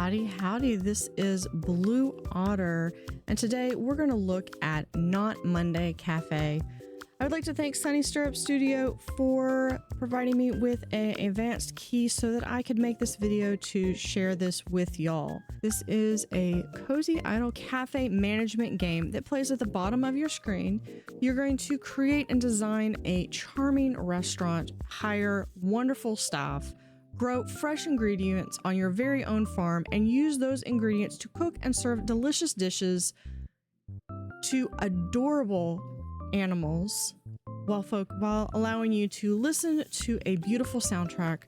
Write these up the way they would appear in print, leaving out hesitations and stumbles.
Howdy, howdy. This is Blue Otter, and today we're going to look at Not Monday Café. I would like to thank Sunny Stirrup Studio for providing me with an advanced key so that I could make this video to share this with y'all. This is a cozy idle cafe management game that plays at the bottom of your screen. You're going to create and design a charming restaurant, hire wonderful staff, grow fresh ingredients on your very own farm, and use those ingredients to cook and serve delicious dishes to adorable animals while allowing you to listen to a beautiful soundtrack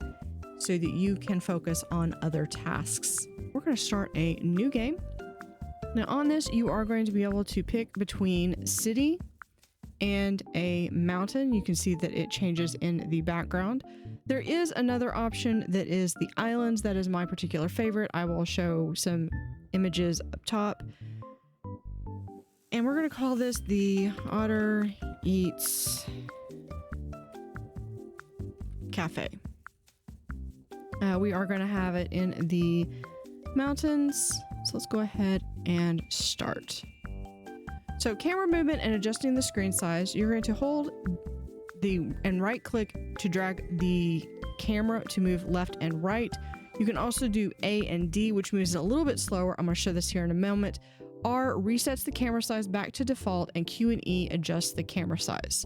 so that you can focus on other tasks. We're going to start a new game. Now on this, you are going to be able to pick between city and a mountain. You can see that it changes in the background. There is another option that is the islands. That is my particular favorite. I will show some images up top. And we're going to call this the Otter Eats Cafe. We are going to have it in the mountains. So let's go ahead and start. So camera movement and adjusting the screen size, you're going to hold and right click to drag the camera to move left and right. You can also do A and D, which moves it a little bit slower. I'm going to show this here in a moment. R resets the camera size back to default, and Q and E adjusts the camera size.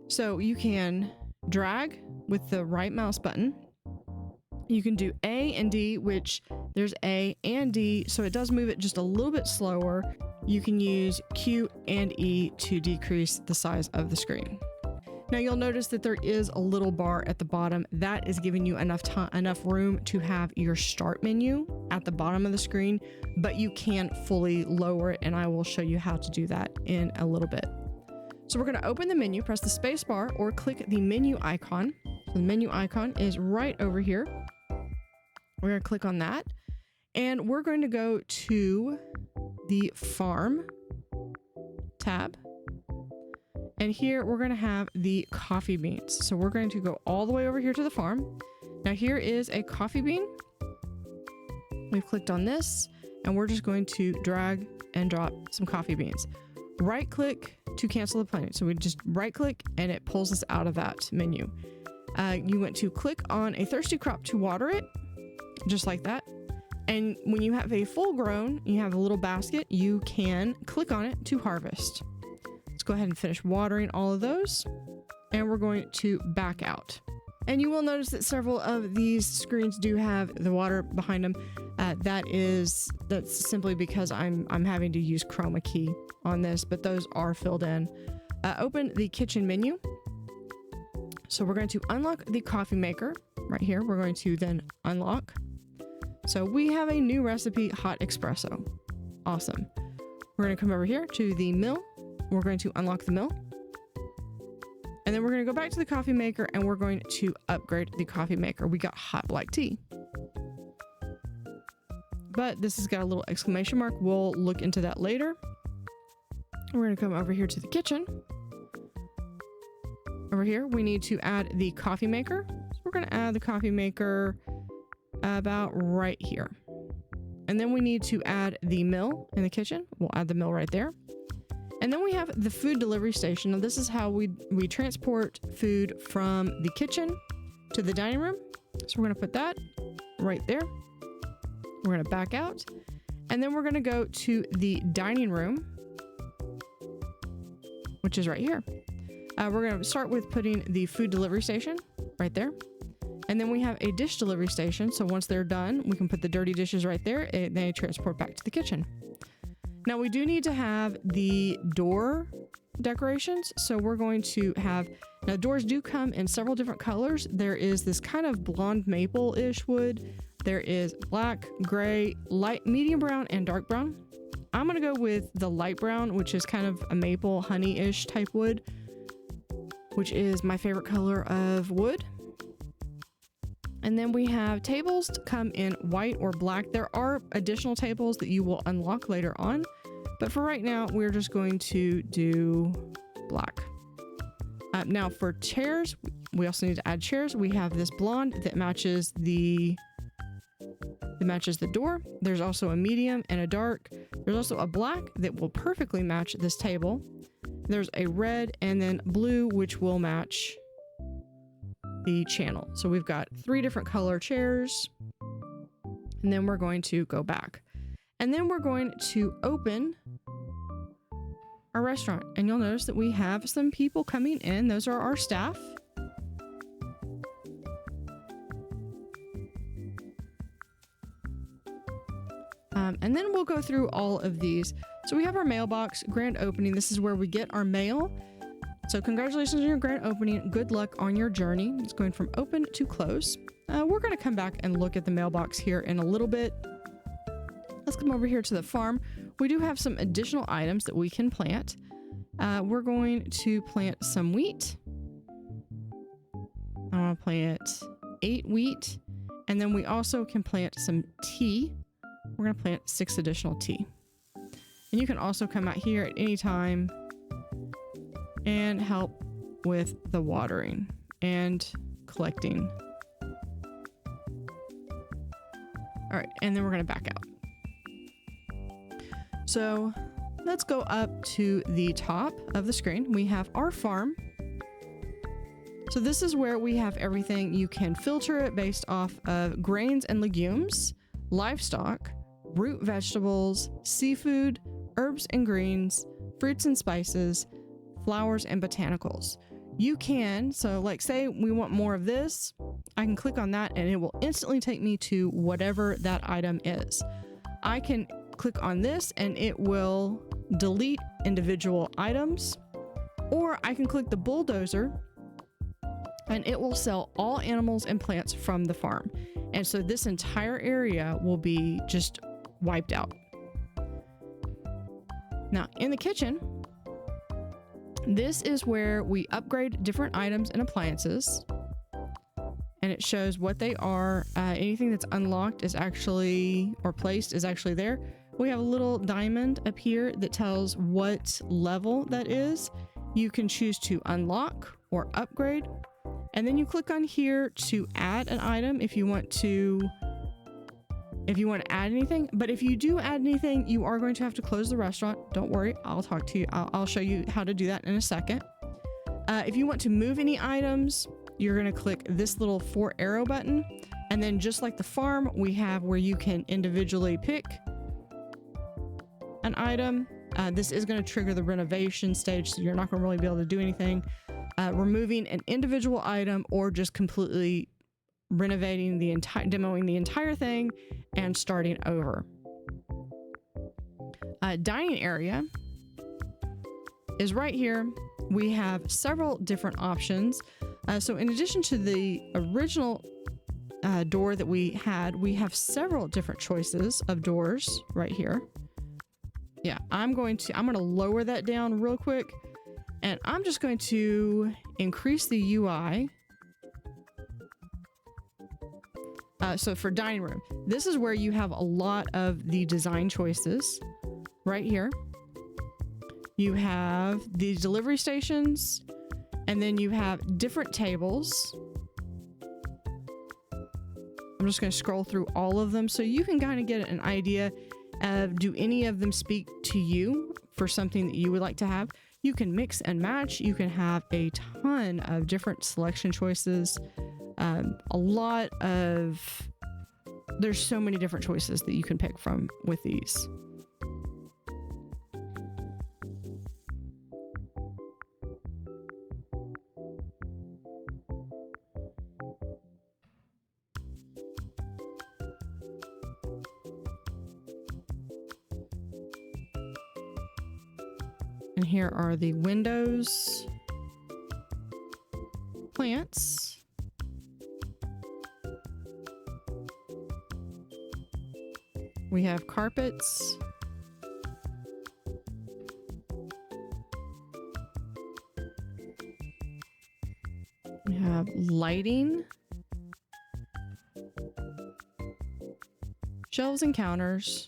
So you can drag with the right mouse button. You can do A and D, which there's A and D, so it does move it just a little bit slower. You can use Q and E to decrease the size of the screen. Now you'll notice that there is a little bar at the bottom. That is giving you enough room to have your start menu at the bottom of the screen, but you can't fully lower it, and I will show you how to do that in a little bit. So we're going to open the menu, press the space bar, or click the menu icon. So the menu icon is right over here. We're going to click on that, and we're going to go to the farm tab. And here we're going to have the coffee beans. So we're going to go all the way over here to the farm. Now here is a coffee bean. We've clicked on this, and we're just going to drag and drop some coffee beans. Right click to cancel the planning. So we just right click and it pulls us out of that menu. You want to click on a thirsty crop to water it, just like that. And when you have a full grown, you have a little basket, you can click on it to harvest. Let's go ahead and finish watering all of those, and we're going to back out. And you will notice that several of these screens do have the water behind them. That's simply because I'm having to use chroma key on this, but those are filled in. Open the kitchen menu. So we're going to unlock the coffee maker right here. We're going to then unlock. So we have a new recipe, hot espresso. Awesome. We're going to come over here to the mill. We're going to unlock the mill. And then we're going to go back to the coffee maker, and we're going to upgrade the coffee maker. We got hot black tea. But this has got a little exclamation mark. We'll look into that later. We're going to come over here to the kitchen. Over here, we need to add the coffee maker. So we're going to add the coffee maker about right here. And then we need to add the mill in the kitchen. We'll add the mill right there. And then we have the food delivery station. Now this is how we transport food from the kitchen to the dining room. So we're going to put that right there. We're going to back out. And then we're going to go to the dining room, which is right here. We're going to start with putting the food delivery station right there. And then we have a dish delivery station. So once they're done, we can put the dirty dishes right there, and they transport back to the kitchen. Now we do need to have the door decorations. So we're going to have, now doors do come in several different colors. There is this kind of blonde maple-ish wood. There is black, gray, light, medium brown, and dark brown. I'm going to go with the light brown, which is kind of a maple honey-ish type wood, which is my favorite color of wood. And then we have tables to come in white or black. There are additional tables that you will unlock later on, but for right now, we're just going to do black. Now for chairs, we also need to add chairs. We have this blonde that matches the that matches the door. There's also a medium and a dark. There's also a black that will perfectly match this table. There's a red and then blue, which will match the channel. So we've got 3 different color chairs. And then we're going to go back. And then we're going to open our restaurant. And you'll notice that we have some people coming in. Those are our staff. And then we'll go through all of these. So we have our mailbox, grand opening. This is where we get our mail. So congratulations on your grand opening. Good luck on your journey. It's going from open to close. We're going to come back and look at the mailbox here in a little bit. Let's come over here to the farm. We do have some additional items that we can plant. We're going to plant some wheat. I want to plant 8 wheat. And then we also can plant some tea. We're going to plant 6 additional tea. And you can also come out here at any time and help with the watering and collecting. All right, and then we're going to back out. So let's go up to the top of the screen. We have our farm. So this is where we have everything. You can filter it based off of grains and legumes, livestock, root vegetables, seafood, herbs and greens, fruits and spices, flowers and botanicals. You can, so like say we want more of this, I can click on that and it will instantly take me to whatever that item is. I can click on this and it will delete individual items, or I can click the bulldozer and it will sell all animals and plants from the farm. And so this entire area will be just wiped out. Now in the kitchen, this is where we upgrade different items and appliances, and it shows what they are. Anything that's unlocked is actually, or placed is actually there. We have a little diamond up here that tells what level that is. You can choose to unlock or upgrade, and then you click on here to add an item if you want to add anything. But if you do add anything, you are going to have to close the restaurant. Don't worry, I'll talk to you. I'll show you how to do that in a second. If you want to move any items, you're going to click this little 4 arrow button. And then just like the farm, we have where you can individually pick an item. This is going to trigger the renovation stage, so you're not going to really be able to do anything. Removing an individual item or just completely renovating the entire, demoing the entire thing and starting over. Dining area is right here. We have several different options. So in addition to the original door that we had, we have several different choices of doors right here. Yeah, I'm going to lower that down real quick, and I'm just going to increase the UI. So for dining room, this is where you have a lot of the design choices right here. You have the delivery stations, and then you have different tables. I'm just going to scroll through all of them so you can kind of get an idea of, do any of them speak to you for something that you would like to have? You can mix and match. You can have a ton of different selection choices. There's so many different choices that you can pick from with these. And here are the windows, plants, we have carpets, we have lighting, shelves and counters,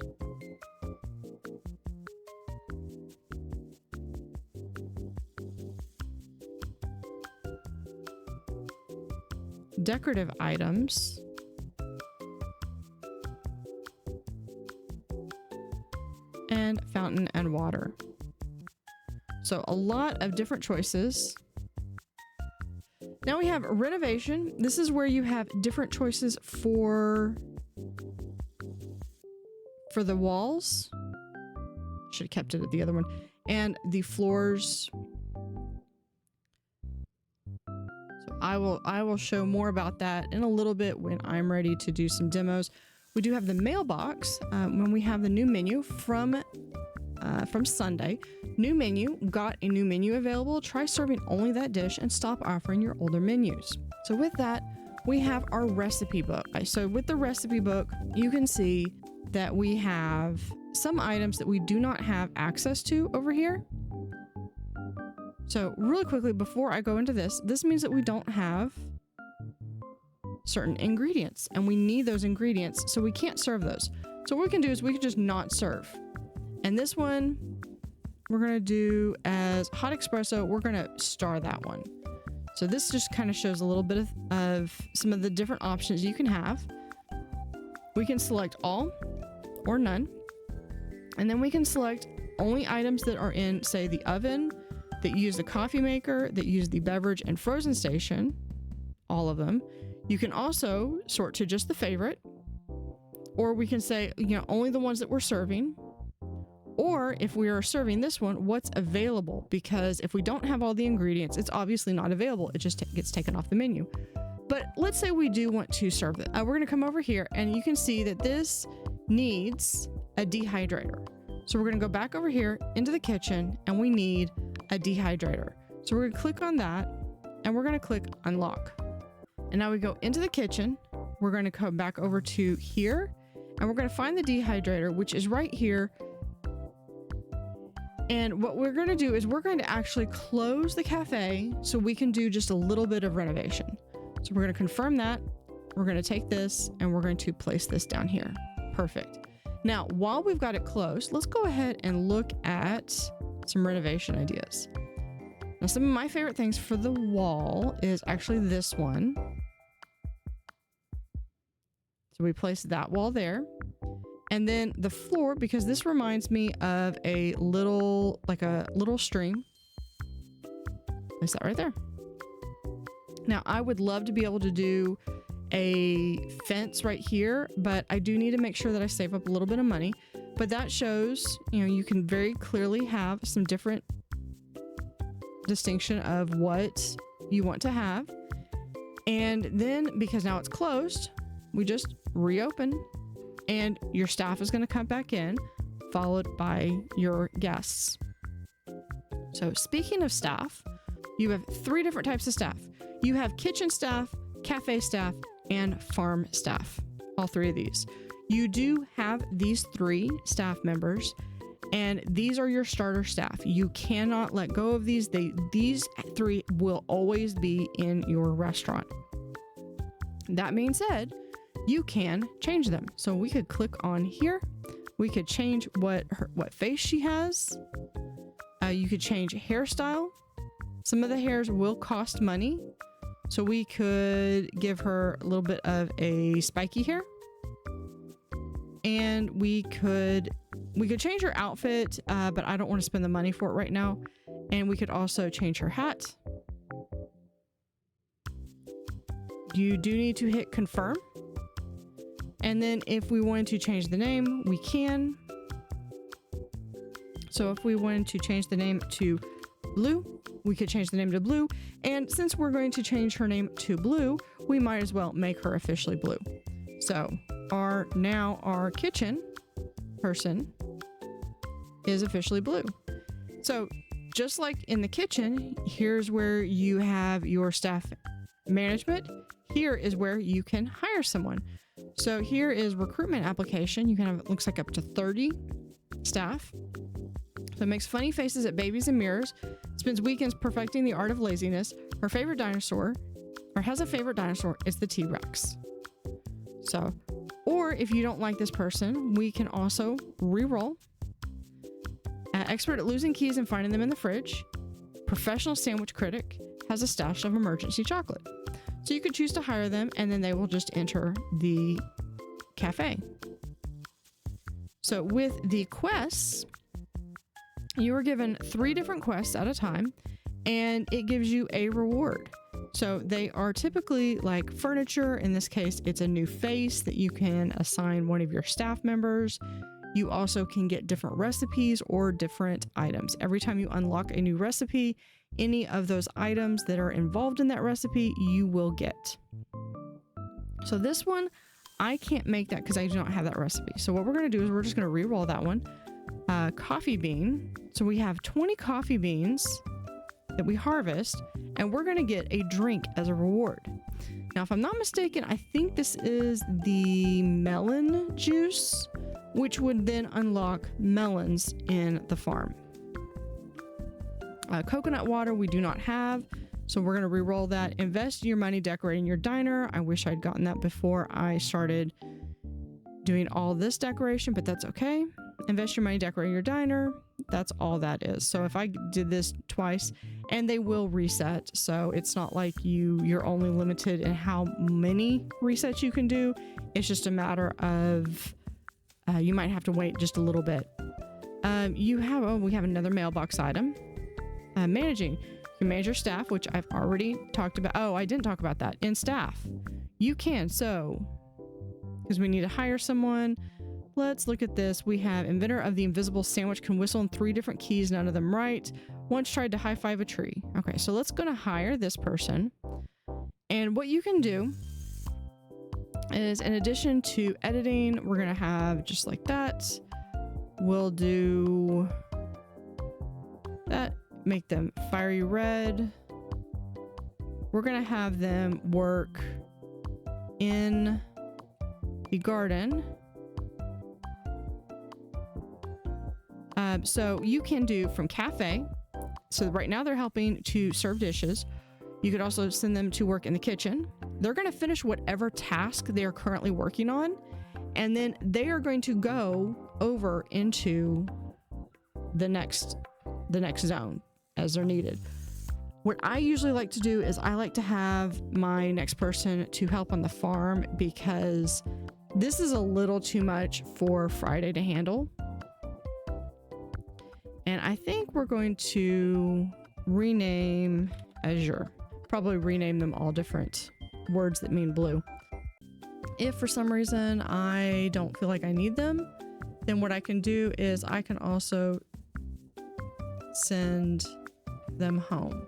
decorative items, and fountain and water. So a lot of different choices. Now we have renovation. This is where you have different choices for the walls. Should have kept it at the other one. And the floors. So I will show more about that in a little bit when I'm ready to do some demos. We do have the mailbox when we have the new menu from Sunday. New menu, got a new menu available. Try serving only that dish and stop offering your older menus. So with that, we have our recipe book. So with the recipe book, you can see that we have some items that we do not have access to over here. So really quickly, before I go into this means that we don't have certain ingredients, and we need those ingredients, so we can't serve those. So what we can do is we can just not serve. And this one, we're gonna do as hot espresso. We're gonna star that one. So this just kind of shows a little bit of some of the different options you can have. We can select all or none. And then we can select only items that are in, say, the oven, that use the coffee maker, that use the beverage and frozen station, all of them. You can also sort to just the favorite, or we can say, you know, only the ones that we're serving. Or if we are serving this one, what's available? Because if we don't have all the ingredients, it's obviously not available. It just gets taken off the menu. But let's say we do want to serve it. We're gonna come over here and you can see that this needs a dehydrator. So we're gonna go back over here into the kitchen and we need a dehydrator. So we're gonna click on that and we're gonna click unlock. And now we go into the kitchen. We're gonna come back over to here and we're gonna find the dehydrator, which is right here. And what we're going to do is we're going to actually close the cafe so we can do just a little bit of renovation. So we're going to confirm that. We're going to take this and we're going to place this down here. Perfect. Now, while we've got it closed, let's go ahead and look at some renovation ideas. Now, some of my favorite things for the wall is actually this one. So we place that wall there. And then the floor, because this reminds me of a little stream. Place that right there. Now, I would love to be able to do a fence right here, but I do need to make sure that I save up a little bit of money. But that shows, you know, you can very clearly have some different distinction of what you want to have. And then, because now it's closed, we just reopen. And your staff is going to come back in, followed by your guests. So speaking of staff, you have 3 different types of staff. You have kitchen staff, cafe staff, and farm staff. All 3 of these. You do have these 3 staff members, and these are your starter staff. You cannot let go of these. These 3 will always be in your restaurant. That being said, you can change them. So we could click on here. We could change what face she has. You could change hairstyle. Some of the hairs will cost money. So we could give her a little bit of a spiky hair. And we could change her outfit, but I don't want to spend the money for it right now. And we could also change her hat. You do need to hit confirm. And then if we wanted to change the name, we can. So if we wanted to change the name to Blue, we could change the name to Blue. And since we're going to change her name to Blue, we might as well make her officially Blue. So now our kitchen person is officially Blue. So just like in the kitchen, here's where you have your staff management. Here is where you can hire someone. So here is recruitment application. You can have, it looks like up to 30 staff. So it makes funny faces at babies and mirrors, spends weekends perfecting the art of laziness. Her favorite dinosaur, or has a favorite dinosaur, is the T-Rex. So, or if you don't like this person, we can also re-roll. Expert at losing keys and finding them in the fridge. Professional sandwich critic, has a stash of emergency chocolate. So you could choose to hire them and then they will just enter the cafe. So with the quests, you are given 3 different quests at a time, and it gives you a reward. So they are typically like furniture. In this case, it's a new face that you can assign one of your staff members. You also can get different recipes or different items. Every time you unlock a new recipe, any of those items that are involved in that recipe, you will get. So this one, I can't make that because I do not have that recipe. So what we're going to do is we're just going to re-roll that one. Coffee bean. So we have 20 coffee beans that we harvest, and we're going to get a drink as a reward. Now, if I'm not mistaken, I think this is the melon juice, which would then unlock melons in the farm. Coconut water we do not have, so we're going to re-roll that. Invest your money decorating your diner. I wish I'd gotten that before I started doing all this decoration, but that's okay. Invest your money decorating your diner. That's all that is. So if I did this twice, and they will reset, so it's not like you're only limited in how many resets you can do. It's just a matter of you might have to wait just a little bit. We have another mailbox item. Managing. You manage your staff, which I've already talked about. Oh, I didn't talk about that. In staff, you can, so because we need to hire someone. Let's look at this. We have inventor of the invisible sandwich can whistle in 3 different keys, none of them right. Once tried to high five a tree. Okay, so let's go to hire this person. And what you can do is, in addition to editing, we're gonna have just like that. We'll do that, make them fiery red. We're gonna have them work in the garden. So you can do from Café. So right now they're helping to serve dishes. You could also send them to work in the kitchen. They're going to finish whatever task they are currently working on, and then they are going to go over into the next zone as they're needed. What I usually like to do is I like to have my next person to help on the farm, because this is a little too much for Friday to handle. And I think we're going to rename Azure. Probably rename them all different words that mean blue. If for some reason I don't feel like I need them, then what I can do is I can also send them home.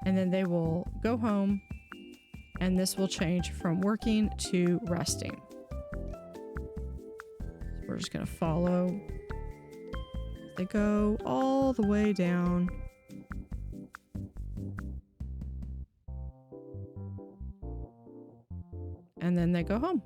And then they will go home, and this will change from working to resting. So we're just going to follow. They go all the way down. And then they go home.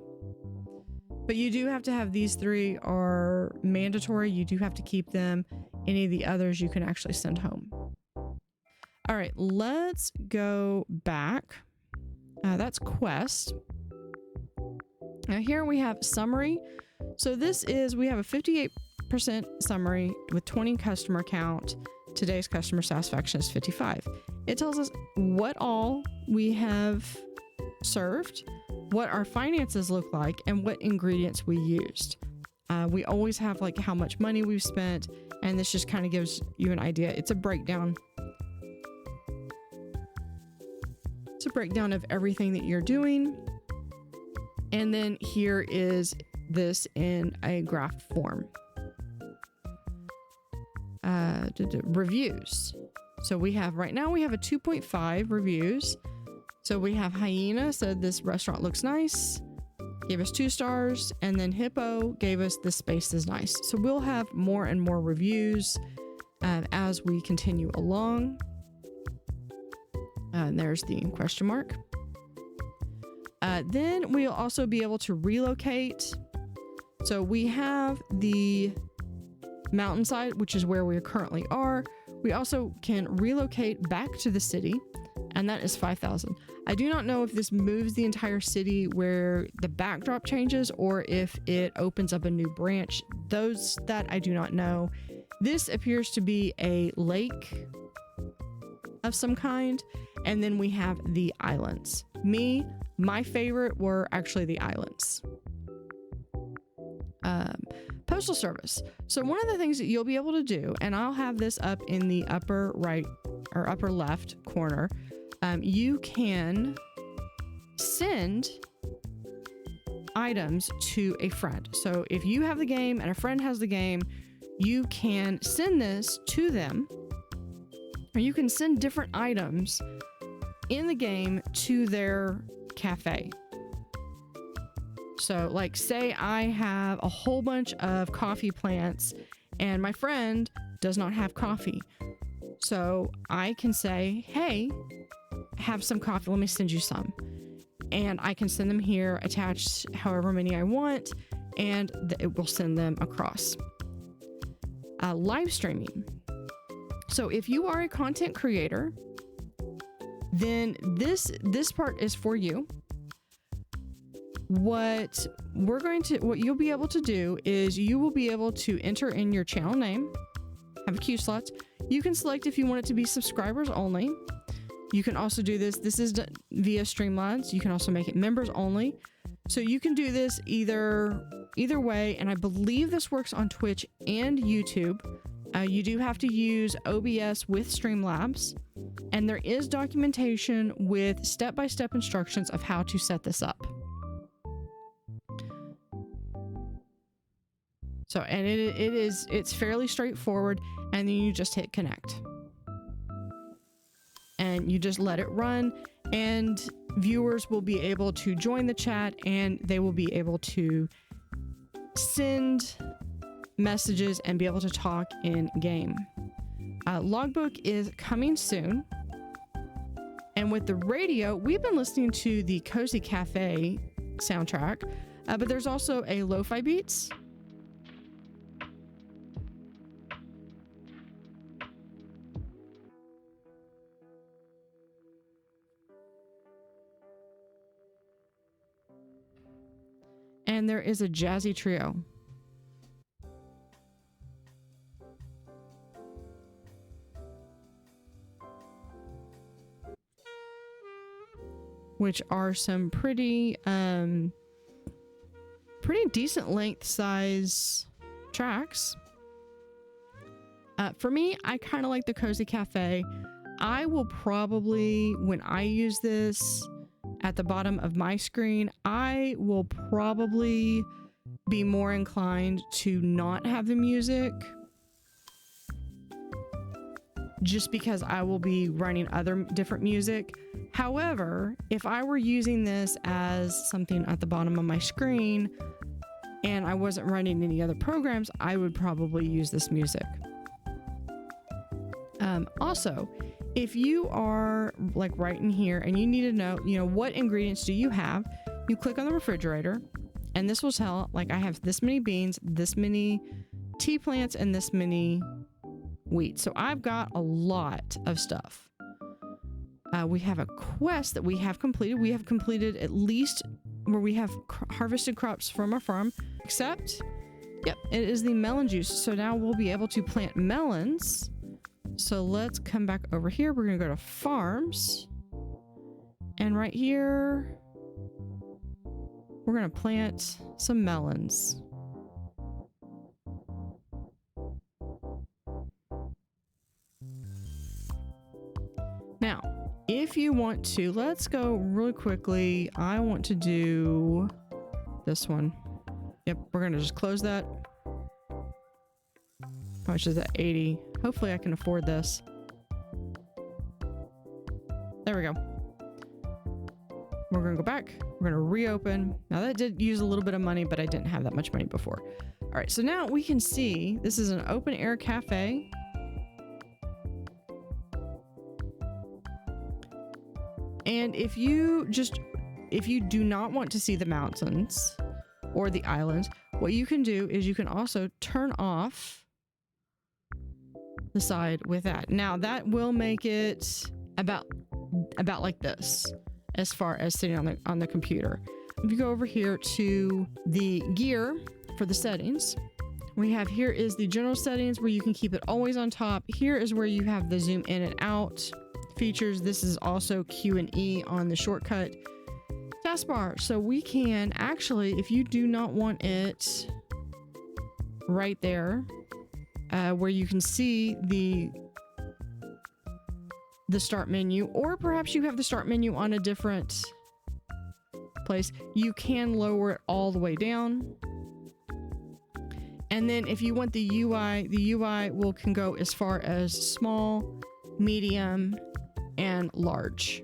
But you do have to have these 3 are mandatory. You do have to keep them. Any of the others you can actually send home. All right, let's go back. That's quest. Now here we have summary. So this is, we have a 58% summary with 20 customer count. Today's customer satisfaction is 55. It tells us what all we have served, what our finances look like, and what ingredients we used. We always have like how much money we've spent, and this just kind of gives you an idea. It's a breakdown. It's a breakdown of everything that you're doing. And then here is this in a graph form. Reviews. So we have, right now we have a 2.5 reviews. So we have Hyena said this restaurant looks nice, gave us 2 stars, and then Hippo gave us this space is nice. So we'll have more and more reviews as we continue along. And there's the question mark. Then we'll also be able to relocate. So we have the mountainside, which is where we currently are. We also can relocate back to the city, and that is 5,000. I do not know if this moves the entire city where the backdrop changes, or if it opens up a new branch. That I do not know. This appears to be a lake of some kind, and then we have the islands. My favorite were actually the islands. Postal service. So one of the things that you'll be able to do, and I'll have this up in the upper right or upper left corner, you can send items to a friend. So if you have the game and a friend has the game, you can send this to them, or you can send different items in the game to their cafe. So like, say I have a whole bunch of coffee plants and my friend does not have coffee. So I can say, hey, have some coffee, let me send you some. And I can send them here, attach however many I want, and it will send them across. Live streaming. So if you are a content creator, then this part is for you. What you'll be able to do is you will be able to enter in your channel name, have a queue slot. You can select if you want it to be subscribers only. You can also do this. This is via Streamlabs. You can also make it members only. So you can do this either way. And I believe this works on Twitch and YouTube. You do have to use OBS with Streamlabs. And there is documentation with step-by-step instructions of how to set this up. So, and it's fairly straightforward, and then you just hit connect. And you just let it run, and viewers will be able to join the chat, and they will be able to send messages and be able to talk in game. Logbook is coming soon. And with the radio, we've been listening to the Cozy Café soundtrack, but there's also a lo-fi beats. And there is a jazzy trio. Which are some pretty decent length size tracks. For me, I kind of like the Cozy Café. I will probably, when I use this at the bottom of my screen, I will probably be more inclined to not have the music, just because I will be running other different music. However, if I were using this as something at the bottom of my screen and I wasn't running any other programs, I would probably use this music. Also, if you are like right in here and you need to know, what ingredients do you have, you click on the refrigerator and this will tell, like, I have this many beans, this many tea plants, and this many wheat. So I've got a lot of stuff. We have a quest that we have completed. We have completed at least where we have harvested crops from our farm, except, yep, it is the melon juice. So now we'll be able to plant melons. So let's come back over here. We're going to go to farms. And right here, we're going to plant some melons. Now, if you want to, let's go really quickly. I want to do this one. Yep, we're going to just close that. How much is that? 80. Hopefully I can afford this. There we go. We're going to go back. We're going to reopen. Now that did use a little bit of money, but I didn't have that much money before. All right, so now we can see this is an open air cafe. And if you do not want to see the mountains or the islands, what you can do is you can also turn off the side with that. Now that will make it about like this as far as sitting on the computer. If you go over here to the gear for the settings, we have here is the general settings where you can keep it always on top. Here is where you have the zoom in and out features. This is also Q and E on the shortcut taskbar. So we can actually, if you do not want it right there, where you can see the start menu, or perhaps you have the start menu on a different place. You can lower it all the way down. And then if you want the UI can go as far as small, medium, and large.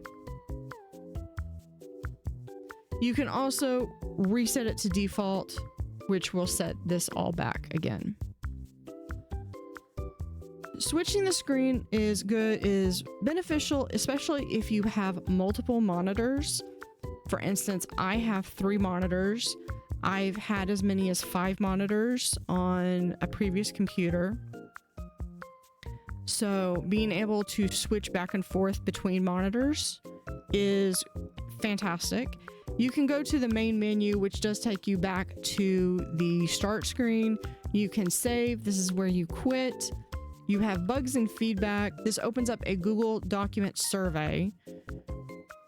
You can also reset it to default, which will set this all back again. Switching the screen is beneficial, especially if you have multiple monitors. For instance, I have 3 monitors. I've had as many as 5 monitors on a previous computer. So being able to switch back and forth between monitors is fantastic. You can go to the main menu, which does take you back to the start screen. You can save. This is where you quit. You have bugs and feedback. This opens up a Google document survey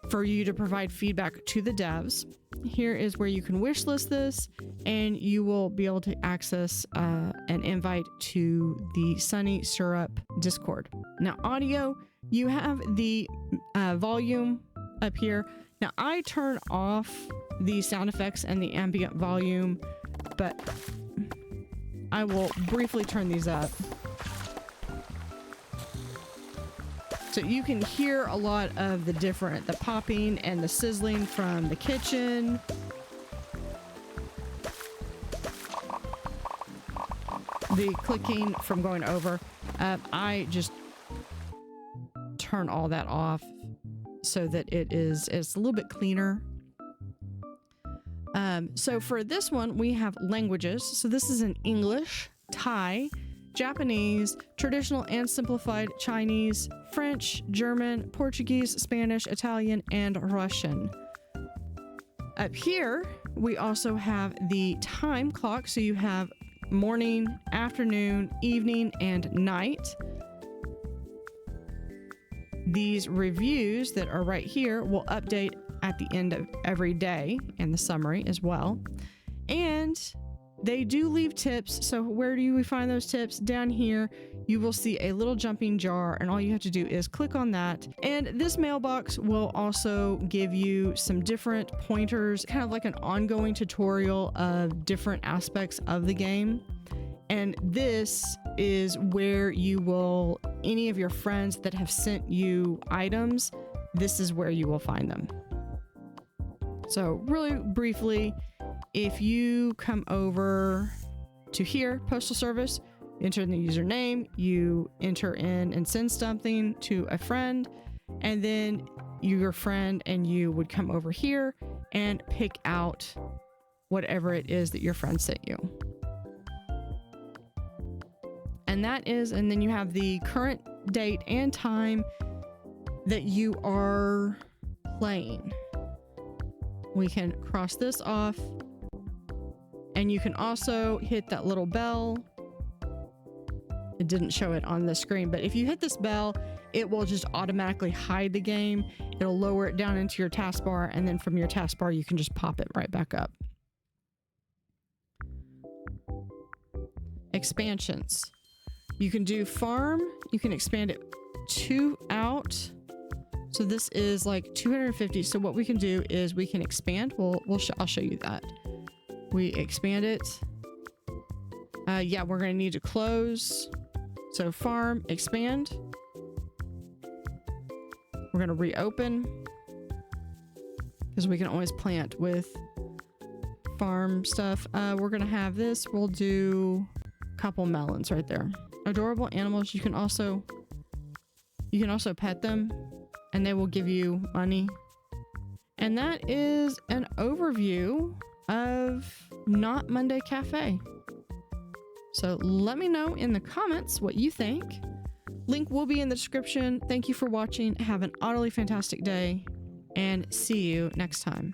for you to provide feedback to the devs. Here is where you can wish list this, and you will be able to access an invite to the Sunny Syrup Discord. Now, audio, you have the volume up here. Now, I turn off the sound effects and the ambient volume, but I will briefly turn these up. So you can hear a lot of the popping and the sizzling from the kitchen. The clicking from going over. I just turn all that off so that it's a little bit cleaner. So for this one, we have languages. So this is in English, Thai, Japanese, traditional and simplified Chinese, French, German, Portuguese, Spanish, Italian, and Russian. Up here, we also have the time clock. So you have morning, afternoon, evening, and night. These reviews that are right here will update at the end of every day, and the summary as well. And they do leave tips. So where do we find those tips? Down here, you will see a little jumping jar, and all you have to do is click on that. And this mailbox will also give you some different pointers, kind of like an ongoing tutorial of different aspects of the game. And this is where you will, any of your friends that have sent you items, this is where you will find them. So really briefly, if you come over to here, postal service, enter in the username, you enter in and send something to a friend, and then your friend and you would come over here and pick out whatever it is that your friend sent you. And then you have the current date and time that you are playing. We can cross this off, and you can also hit that little bell. It didn't show it on the screen, but if you hit this bell, it will just automatically hide the game. It'll lower it down into your taskbar, and then from your taskbar, you can just pop it right back up. Expansions. You can do farm. You can expand it 2 out. So this is like 250. So what we can do is we can expand. I'll show you that. We expand it. Yeah, we're going to need to close. So farm, expand. We're going to reopen because we can always plant with farm stuff. We're going to have this. We'll do a couple melons right there. Adorable animals. You can also pet them, and they will give you money. And that is an overview of Not Monday Cafe. So let me know in the comments what you think. Link will be in the description. Thank you for watching. Have an utterly fantastic day, and see you next time.